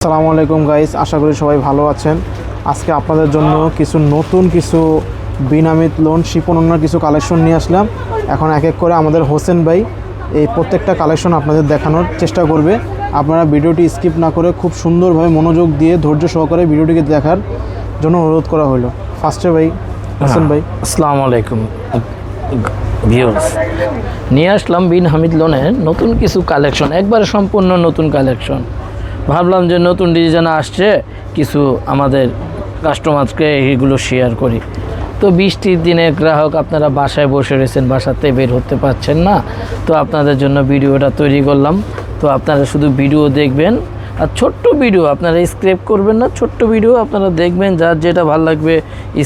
আসসালামু আলাইকুম গাইস, আশা করি সবাই ভালো আছেন। আজকে আপনাদের জন্য নতুন কিছু বিনামিত লোন শিপন ওনার কিছু কালেকশন নিয়ে আসলাম। এখন এক এক করে আমাদের হোসেন ভাই এই প্রত্যেকটা কালেকশন আপনাদের দেখানোর চেষ্টা করবে। আপনারা ভিডিওটি স্কিপ না করে খুব সুন্দরভাবে মনোযোগ দিয়ে ধৈর্য সহকারে ভিডিওটিকে দেখার জন্য অনুরোধ করা হলো। ফার্স্টে ভাই হোসেন ভাই, আসসালামু আলাইকুম ভিউয়ার্স, নিয়ে আসলাম বিন হামিদ লোনের নতুন কিছু কালেকশন, একবারে সম্পূর্ণ নতুন কালেকশন। ভাবলাম যে নতুন ডিজাইন আসছে, কিছু আমাদের কাস্টমারকে এইগুলো শেয়ার করি। তো বৃষ্টির দিনে গ্রাহক আপনারা বাসায় বসে রয়েছেন, বাসাতে বের হতে পারছেন না, তো আপনাদের জন্য ভিডিওটা তৈরি করলাম। তো আপনারা শুধু ভিডিও দেখবেন, আর ছোট্ট ভিডিও, আপনারা স্ক্রেপ করবেন না, ছোট্ট ভিডিও আপনারা দেখবেন, যার যেটা ভালো লাগবে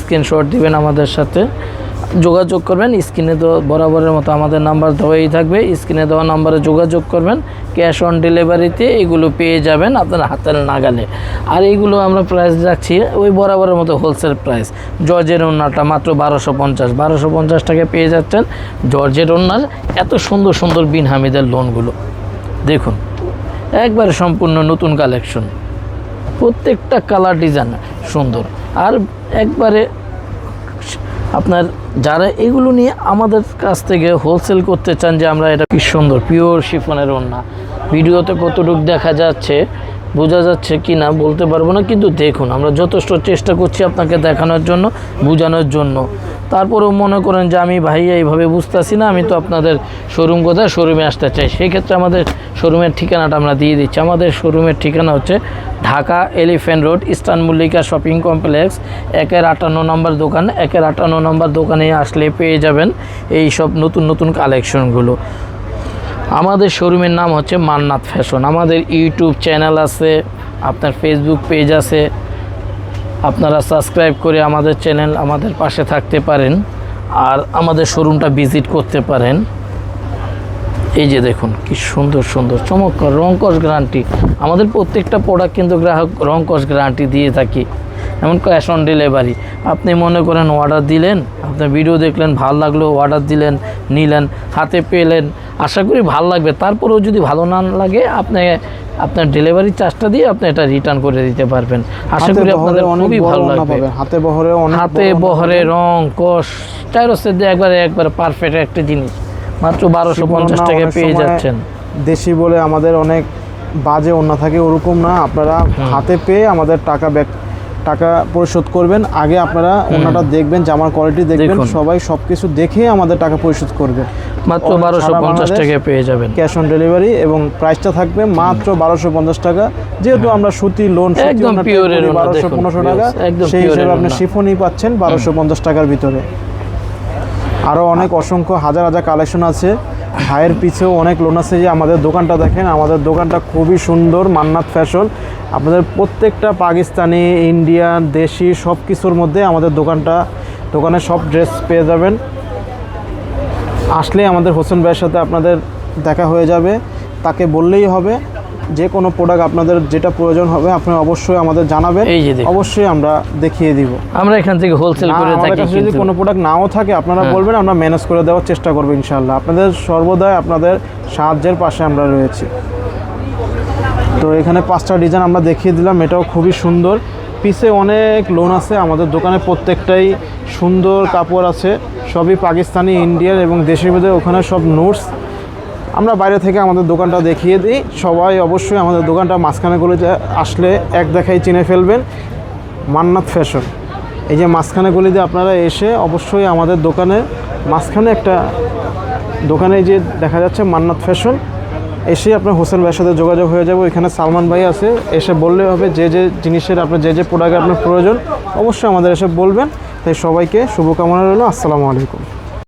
স্ক্রিনশট দিবেন, আমাদের সাথে যোগাযোগ করবেন। স্ক্রিনে তো বরাবরের মতো আমাদের নাম্বার দেওয়াই থাকবে, স্ক্রিনে দেওয়া নাম্বারে যোগাযোগ করবেন। ক্যাশ অন ডেলিভারিতে এগুলো পেয়ে যাবেন আপনার হাতের নাগালে। আর এইগুলো আমরা প্রাইস রাখছি ওই বরাবরের মতো হোলসেল প্রাইস। জর্জের ওড়নাটা মাত্র 1250 টাকা পেয়ে যাচ্ছেন জর্জের ওড়নার। এত সুন্দর সুন্দর বিন হামিদের লোনগুলো দেখুন, একবারে সম্পূর্ণ নতুন কালেকশন, প্রত্যেকটা কালার ডিজাইন সুন্দর। আর একবারে আপনার যারা এগুলো নিয়ে আমাদের কাছ থেকে হোলসেল করতে চান, যে আমরা এটা কি সুন্দর পিওর শিফনের ওড়না, ভিডিওতে কতটুকু দেখা যাচ্ছে বোঝা যাচ্ছে কি না বলতে পারবো না, কিন্তু দেখুন আমরা যথেষ্ট চেষ্টা করছি আপনাকে দেখানোর জন্য, বোঝানোর জন্য। তারপরেও মনে করেন যে আমি ভাইয়া এইভাবে বুঝতেছি না, আমি তো আপনাদের শোরুম কোথায়, শোরুমে আসতে চাই, সেই ক্ষেত্রে আমাদের শোরুমের ঠিকানাটা আমরা দিয়ে দিচ্ছি। আমাদের শোরুমের ঠিকানা হচ্ছে Dhaka elephant road, eastern Mallika shopping complex, 1-58 নম্বর দোকান। 1-58 নম্বর দোকানে আসলে পেয়ে যাবেন এই সব নতুন নতুন কালেকশনগুলো। আমাদের শোরুমের নাম হচ্ছে মান্নাত ফ্যাশন। আমাদের ইউটিউব চ্যানেল আছে, আপনার ফেসবুক পেজ আছে, আপনারা সাবস্ক্রাইব করে আমাদের চ্যানেল, আমাদের পাশে থাকতে পারেন, আর আমাদের শোরুমটা ভিজিট করতে পারেন। এই যে দেখুন কি সুন্দর সুন্দর চমৎকার রংকশ গ্যারান্টি। আমাদের প্রত্যেকটা প্রোডাক্ট কিন্তু গ্রাহক রংকশ গ্যারান্টি দিয়ে থাকি, এমন ক্যাশ অন ডেলিভারি। আপনি মনে করেন অর্ডার দিলেন, আপনার ভিডিও দেখলেন, ভালো লাগলো, অর্ডার দিলেন, নিলেন, হাতে পেলেন, আশা করি ভালো লাগবে। তারপরেও যদি ভালো না লাগে, আপনি আপনার ডেলিভারি চার্জটা দিয়ে আপনি এটা রিটার্ন করে দিতে পারবেন। আশা করি আপনাদের খুবই ভালো লাগবে। হাতে বহরে রং কষ চাইরসের দিয়ে একবারে পারফেক্ট একটা জিনিস, মাত্র 1250 টাকায় পেয়ে যাচ্ছেন। দেশি বলে আমাদের অনেক বাজে ওড়না থাকে, ওরকম না। আপনারা হাতে পেয়ে আমাদের টাকা পরিশোধ করবেন। আগে আপনারা ওড়নাটা দেখবেন, জামার কোয়ালিটি দেখবেন, সবাই সবকিছু দেখে আমাদের টাকা পরিশোধ করবে। মাত্র 1250 টাকায় পেয়ে যাবেন ক্যাশ অন ডেলিভারি, এবং প্রাইসটা থাকবে মাত্র 1250 টাকা। যেহেতু আমরা সুতি লোন একদম পিওরের 1200-1500 টাকা, সেই হিসেবে আপনি শিফনই পাচ্ছেন 1250 টাকার ভিতরে। আরও অনেক অসংখ্য হাজার হাজার কালেকশন আছে। ভাইয়ের পিছেও অনেক লোন আছে। যে আমাদের দোকানটা দেখেন, আমাদের দোকানটা খুবই সুন্দর, মান্নাত ফ্যাশন। আপনাদের প্রত্যেকটা পাকিস্তানি, ইন্ডিয়ান, দেশি সব কিছুর মধ্যে আমাদের দোকানে সব ড্রেস পেয়ে যাবেন। আসলে আমাদের হোসেন ভাইয়ের সাথে আপনাদের দেখা হয়ে যাবে। তাকে বললেই হবে যে কোনো প্রোডাক্ট আপনাদের যেটা প্রয়োজন হবে আপনি অবশ্যই আমাদের জানাবেন, অবশ্যই আমরা দেখিয়ে দিব। আমরা এখান থেকে হোলসেল করে থাকি। যদি কোনো প্রোডাক্ট নাও থাকে আপনারা বলবেন, আমরা ম্যানেজ করে দেওয়ার চেষ্টা করব ইনশাআল্লাহ। আপনাদের সর্বদাই আপনাদের সাহায্যের পাশে আমরা রয়েছি। তো এখানে 5টা ডিজাইন আমরা দেখিয়ে দিলাম, এটাও খুবই সুন্দর। পিছে অনেক লোন আছে আমাদের দোকানে, প্রত্যেকটাই সুন্দর কাপড় আছে, সবই পাকিস্তানি, ইন্ডিয়ান এবং দেশের মধ্যে। ওখানে সব নোটস আমরা বাইরে থেকে আমাদের দোকানটা দেখিয়ে দিই। সবাই অবশ্যই আমাদের দোকানটা মাঝখানেগুলিতে আসলে এক দেখাই চিনে ফেলবেন, মান্নাত ফ্যাশন। এই যে মাঝখানে গলিতে আপনারা এসে অবশ্যই আমাদের দোকানের মাঝখানে একটা দোকানে যে দেখা যাচ্ছে মান্নাত ফ্যাশন, এসে আপনার হোসেন ভাইয়ের সাথে যোগাযোগ হয়ে যাবে। এখানে সালমান ভাই আছে, এসে বললে হবে যে জিনিসের আপনার যে প্রোডাক্ট আপনার প্রয়োজন, অবশ্যই আমাদের এসে বলবেন। তাই সবাইকে শুভকামনা রইল। আসসালামু আলাইকুম।